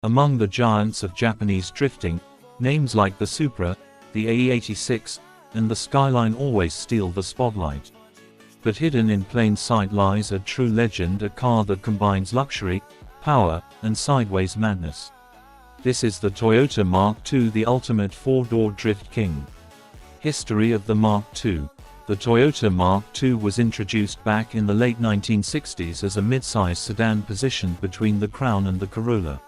Among the giants of Japanese drifting, names like the Supra, the AE86, and the Skyline always steal the spotlight. But hidden in plain sight lies a true legend, a car that combines luxury, power, and sideways madness. This is the Toyota Mark II, the ultimate four-door drift king. History of the Mark II. The Toyota Mark II was introduced back in the late 1960s as a mid-size sedan positioned between the Crown and the Corolla.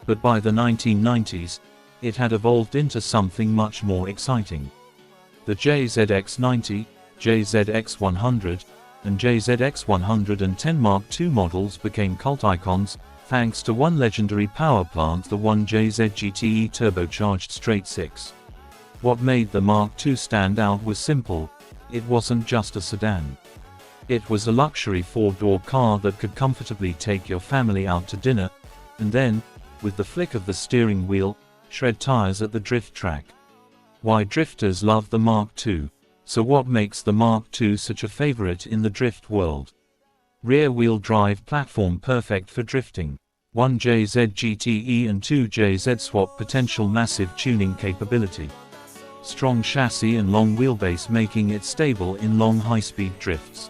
But by the 1990s, it had evolved into something much more exciting. The JZX 90, JZX 100, and JZX 110 Mark II models became cult icons, thanks to one legendary power plant, the 1JZGT turbocharged straight six. What made the Mark II stand out was simple: it wasn't just a sedan. It was a luxury four-door car that could comfortably take your family out to dinner, and then, with the flick of the steering wheel, shred tires at the drift track. Why drifters love the Mark II. So what makes the Mark II such a favorite in the drift world? Rear-wheel drive platform perfect for drifting. 1 JZ GTE and 2 JZ swap potential, massive tuning capability. Strong chassis and long wheelbase making it stable in long high-speed drifts.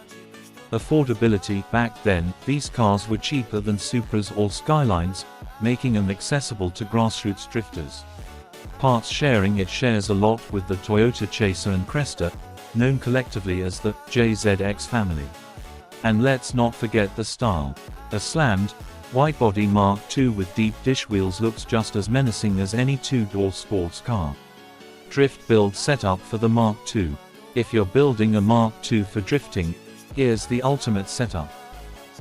Affordability. Back then, these cars were cheaper than Supras or Skylines, making them accessible to grassroots drifters. Parts sharing. It shares a lot with the Toyota Chaser and Cresta, known collectively as the JZX family. And let's not forget the style. A slammed, wide-body Mark II with deep dish wheels looks just as menacing as any two-door sports car. Drift build setup for the Mark II. If you're building a Mark II for drifting, here's the ultimate setup.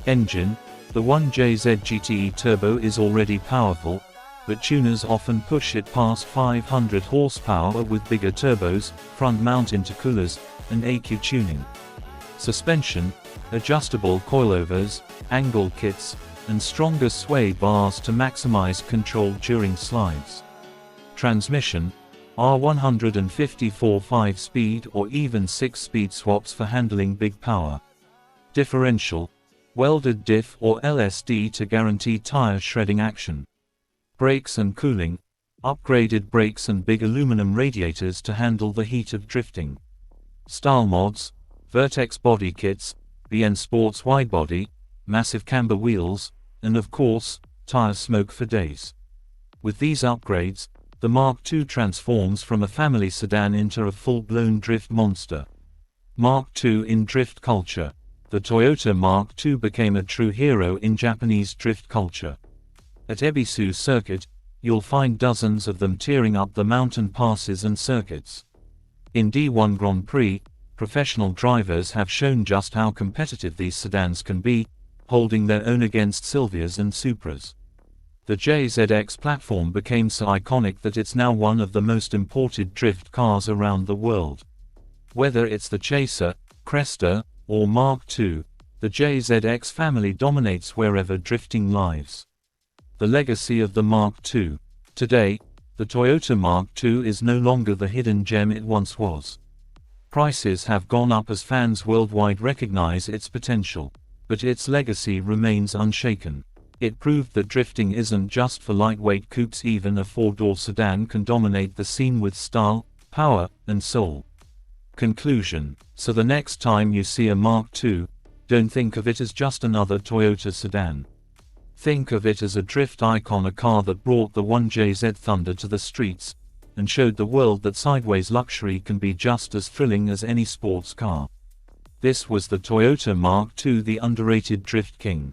Engine. The 1JZ GTE Turbo is already powerful, but tuners often push it past 500 horsepower with bigger turbos, front-mount intercoolers, and AQ tuning. Suspension. Adjustable coilovers, angle kits, and stronger sway bars to maximize control during slides. Transmission. R154 5-speed or even 6-speed swaps for handling big power. Differential. Welded diff or LSD to guarantee tire shredding action. Brakes and cooling. Upgraded brakes and big aluminum radiators to handle the heat of drifting. Style mods. Vertex body kits, BN Sports widebody, massive camber wheels, and of course, tire smoke for days. With these upgrades, the Mark II transforms from a family sedan into a full-blown drift monster. Mark II in drift culture. The Toyota Mark II became a true hero in Japanese drift culture. At Ebisu Circuit, you'll find dozens of them tearing up the mountain passes and circuits. In D1 Grand Prix, professional drivers have shown just how competitive these sedans can be, holding their own against Silvias and Supras. The JZX platform became so iconic that it's now one of the most imported drift cars around the world. Whether it's the Chaser, Cresta, or Mark II, the JZX family dominates wherever drifting lives. The legacy of the Mark II. Today, the Toyota Mark II is no longer the hidden gem it once was. Prices have gone up as fans worldwide recognize its potential, but its legacy remains unshaken. It proved that drifting isn't just for lightweight coupes. Even a four-door sedan can dominate the scene with style, power, and soul. Conclusion. So the next time you see a Mark II, don't think of it as just another Toyota sedan. Think of it as a drift icon, a car that brought the 1JZ thunder to the streets, and showed the world that sideways luxury can be just as thrilling as any sports car. This was the Toyota Mark II, the underrated drift king.